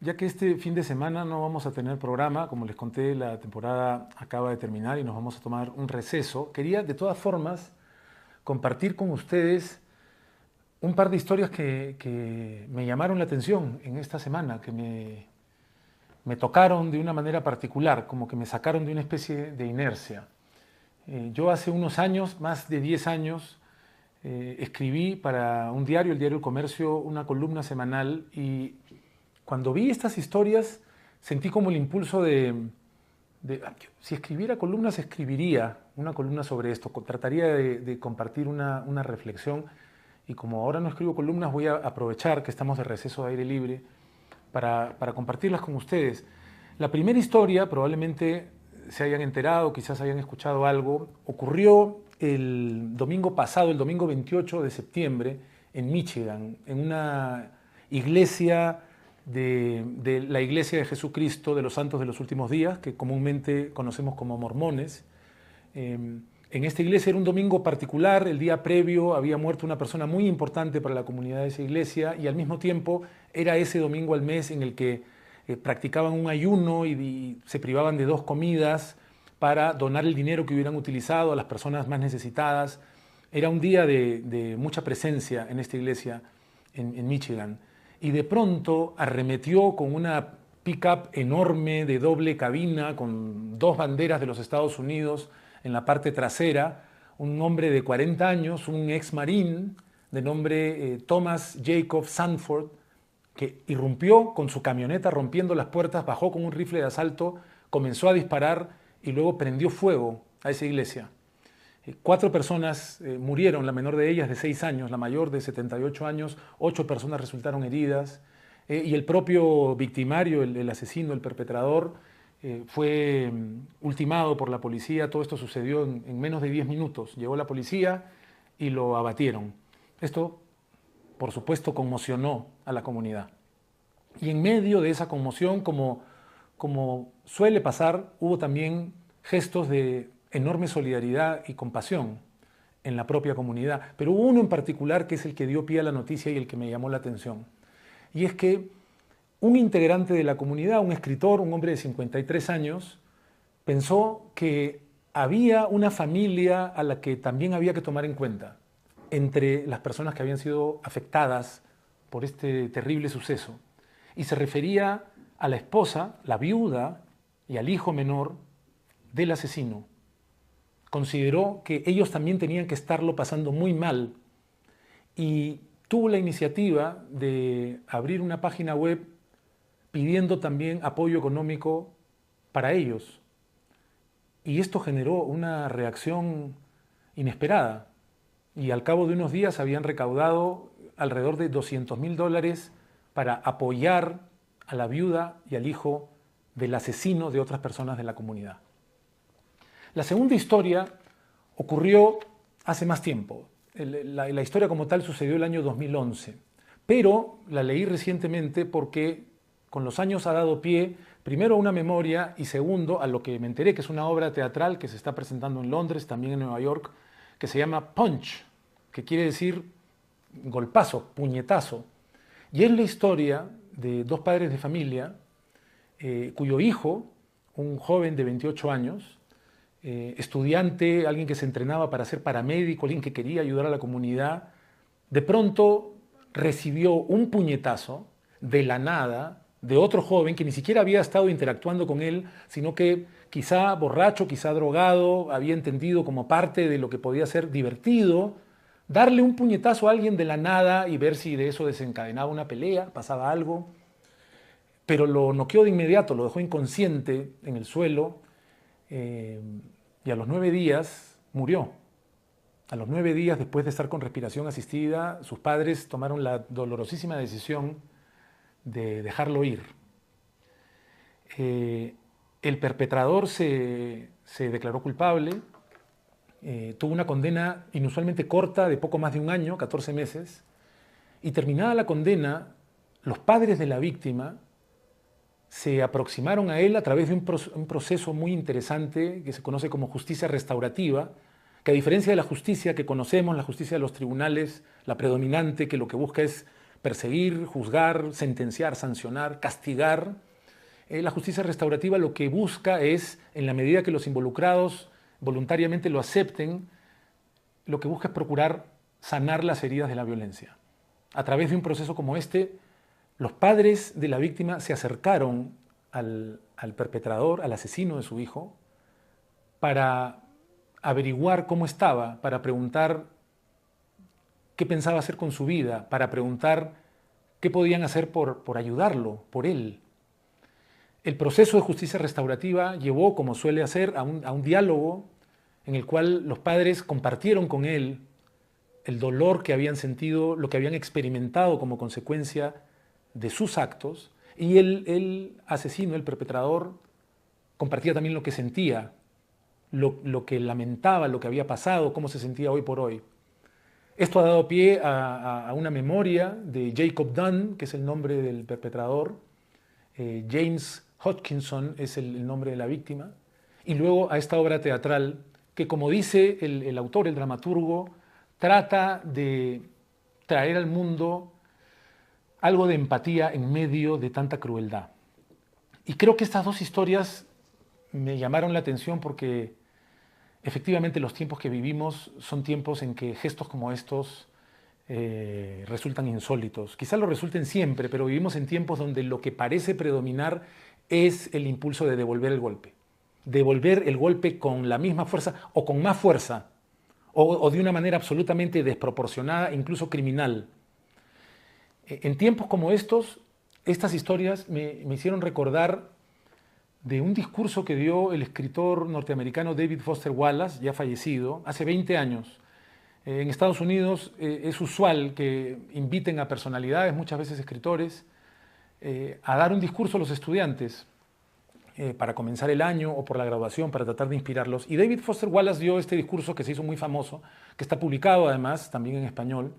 Ya que este fin de semana no vamos a tener programa, como les conté, la temporada acaba de terminar y nos vamos a tomar un receso, quería de todas formas compartir con ustedes un par de historias que me llamaron la atención en esta semana, que me tocaron de una manera particular, como que me sacaron de una especie de inercia. Yo hace unos años, más de 10 años, escribí para un diario, el diario El Comercio, una columna semanal y cuando vi estas historias sentí como el impulso si escribiera columnas, escribiría una columna sobre esto, trataría de compartir una reflexión y como ahora no escribo columnas voy a aprovechar que estamos de receso de aire libre para compartirlas con ustedes. La primera historia, probablemente se hayan enterado, quizás hayan escuchado algo, ocurrió el domingo pasado, el domingo 28 de septiembre, en Michigan, en una iglesia de la Iglesia de Jesucristo de los Santos de los Últimos Días, que comúnmente conocemos como mormones. En esta iglesia era un domingo particular, el día previo había muerto una persona muy importante para la comunidad de esa iglesia y al mismo tiempo era ese domingo al mes en el que practicaban un ayuno y se privaban de 2 comidas para donar el dinero que hubieran utilizado a las personas más necesitadas. Era un día de mucha presencia en esta iglesia en Michigan. Y de pronto arremetió con una pickup enorme de doble cabina con 2 banderas de los Estados Unidos en la parte trasera, un hombre de 40 años, un ex marín de nombre Thomas Jacob Sanford, que irrumpió con su camioneta rompiendo las puertas, bajó con un rifle de asalto, comenzó a disparar y luego prendió fuego a esa iglesia. 4 personas murieron, la menor de ellas de 6 años, la mayor de 78 años, 8 personas resultaron heridas y el propio victimario, el asesino, el perpetrador, fue ultimado por la policía. Todo esto sucedió en menos de 10 minutos. Llegó la policía y lo abatieron. Esto, por supuesto, conmocionó a la comunidad. Y en medio de esa conmoción, como suele pasar, hubo también gestos de enorme solidaridad y compasión en la propia comunidad. Pero hubo uno en particular que es el que dio pie a la noticia y el que me llamó la atención. Y es que un integrante de la comunidad, un escritor, un hombre de 53 años, pensó que había una familia a la que también había que tomar en cuenta entre las personas que habían sido afectadas por este terrible suceso. Y se refería a la esposa, la viuda y al hijo menor del asesino. Consideró que ellos también tenían que estarlo pasando muy mal y tuvo la iniciativa de abrir una página web pidiendo también apoyo económico para ellos. Y esto generó una reacción inesperada. Y al cabo de unos días habían recaudado alrededor de $200,000 para apoyar a la viuda y al hijo del asesino de otras personas de la comunidad. La segunda historia ocurrió hace más tiempo. La historia como tal sucedió el año 2011, pero la leí recientemente porque con los años ha dado pie, primero a una memoria y segundo a lo que me enteré, que es una obra teatral que se está presentando en Londres, también en Nueva York, que se llama Punch, que quiere decir golpazo, puñetazo. Y es la historia de 2 padres de familia cuyo hijo, un joven de 28 años, estudiante, alguien que se entrenaba para ser paramédico, alguien que quería ayudar a la comunidad, de pronto recibió un puñetazo de la nada de otro joven que ni siquiera había estado interactuando con él, sino que quizá borracho, quizá drogado, había entendido como parte de lo que podía ser divertido, darle un puñetazo a alguien de la nada y ver si de eso desencadenaba una pelea, pasaba algo, pero lo noqueó de inmediato, lo dejó inconsciente en el suelo y a los 9 días murió. A los 9 días, después de estar con respiración asistida, sus padres tomaron la dolorosísima decisión de dejarlo ir. El perpetrador se declaró culpable, tuvo una condena inusualmente corta de poco más de un año, 14 meses, y terminada la condena, los padres de la víctima se aproximaron a él a través de un proceso muy interesante que se conoce como justicia restaurativa, que a diferencia de la justicia que conocemos, la justicia de los tribunales, la predominante, que lo que busca es perseguir, juzgar, sentenciar, sancionar, castigar. La justicia restaurativa lo que busca es, en la medida que los involucrados voluntariamente lo acepten, lo que busca es procurar sanar las heridas de la violencia. A través de un proceso como este, los padres de la víctima se acercaron al perpetrador, al asesino de su hijo, para averiguar cómo estaba, para preguntar qué pensaba hacer con su vida, para preguntar qué podían hacer por ayudarlo, por él. El proceso de justicia restaurativa llevó, como suele hacer, a un diálogo en el cual los padres compartieron con él el dolor que habían sentido, lo que habían experimentado como consecuencia de sus actos, y el asesino, el perpetrador, compartía también lo que sentía, lo que lamentaba, lo que había pasado, cómo se sentía hoy por hoy. Esto ha dado pie a una memoria de Jacob Dunn, que es el nombre del perpetrador, James Hodgkinson es el nombre de la víctima, y luego a esta obra teatral que, como dice el autor, el dramaturgo, trata de traer al mundo algo de empatía en medio de tanta crueldad. Y creo que estas dos historias me llamaron la atención porque efectivamente los tiempos que vivimos son tiempos en que gestos como estos resultan insólitos. Quizás lo resulten siempre, pero vivimos en tiempos donde lo que parece predominar es el impulso de devolver el golpe. Devolver el golpe con la misma fuerza o con más fuerza, o de una manera absolutamente desproporcionada, incluso criminal. En tiempos como estos, estas historias me hicieron recordar de un discurso que dio el escritor norteamericano David Foster Wallace, ya fallecido, hace 20 años. En Estados Unidos es usual que inviten a personalidades, muchas veces escritores, a dar un discurso a los estudiantes para comenzar el año o por la graduación, para tratar de inspirarlos. Y David Foster Wallace dio este discurso que se hizo muy famoso, que está publicado además también en español,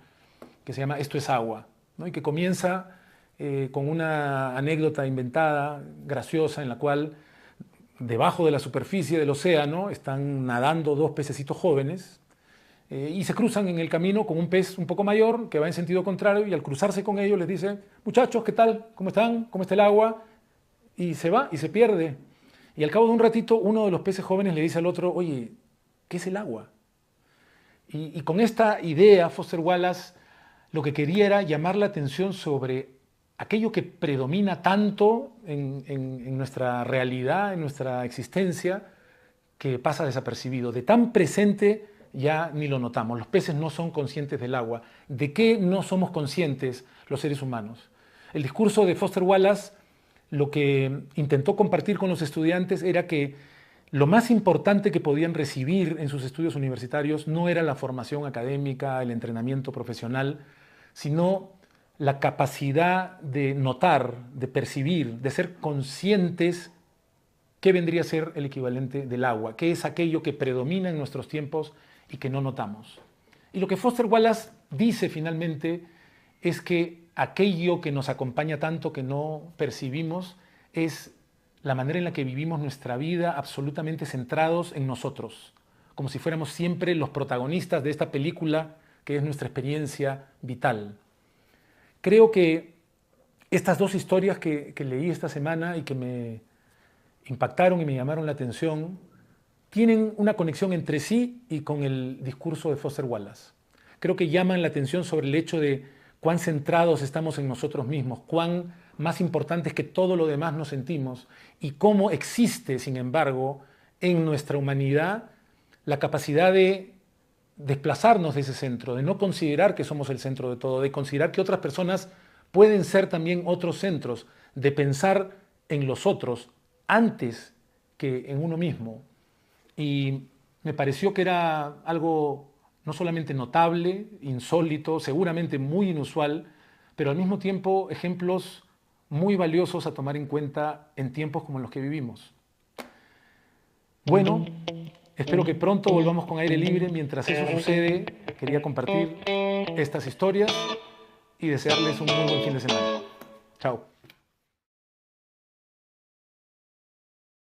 que se llama Esto es agua, ¿no? Y que comienza con una anécdota inventada, graciosa, en la cual debajo de la superficie del océano están nadando dos pececitos jóvenes y se cruzan en el camino con un pez un poco mayor que va en sentido contrario, y al cruzarse con ellos les dice: muchachos, ¿qué tal? ¿Cómo están? ¿Cómo está el agua? Y se va y se pierde. Y al cabo de un ratito uno de los peces jóvenes le dice al otro: oye, ¿qué es el agua? Y con esta idea Foster Wallace lo que quería era llamar la atención sobre aquello que predomina tanto en nuestra realidad, en nuestra existencia, que pasa desapercibido. De tan presente ya ni lo notamos. Los peces no son conscientes del agua. ¿De qué no somos conscientes los seres humanos? El discurso de Foster Wallace lo que intentó compartir con los estudiantes era que lo más importante que podían recibir en sus estudios universitarios no era la formación académica, el entrenamiento profesional, sino la capacidad de notar, de percibir, de ser conscientes qué vendría a ser el equivalente del agua, qué es aquello que predomina en nuestros tiempos y que no notamos. Y lo que Foster Wallace dice finalmente es que aquello que nos acompaña tanto que no percibimos es la manera en la que vivimos nuestra vida absolutamente centrados en nosotros, como si fuéramos siempre los protagonistas de esta película que es nuestra experiencia vital. Creo que estas dos historias que leí esta semana y que me impactaron y me llamaron la atención tienen una conexión entre sí y con el discurso de Foster Wallace. Creo que llaman la atención sobre el hecho de cuán centrados estamos en nosotros mismos, cuán más importantes que todo lo demás nos sentimos, y cómo existe, sin embargo, en nuestra humanidad la capacidad de desplazarnos de ese centro, de no considerar que somos el centro de todo, de considerar que otras personas pueden ser también otros centros, de pensar en los otros antes que en uno mismo. Y me pareció que era algo no solamente notable, insólito, seguramente muy inusual, pero al mismo tiempo ejemplos muy valiosos a tomar en cuenta en tiempos como los que vivimos. Bueno, espero que pronto volvamos con aire libre. Mientras eso sucede, quería compartir estas historias y desearles un muy buen fin de semana. Chao.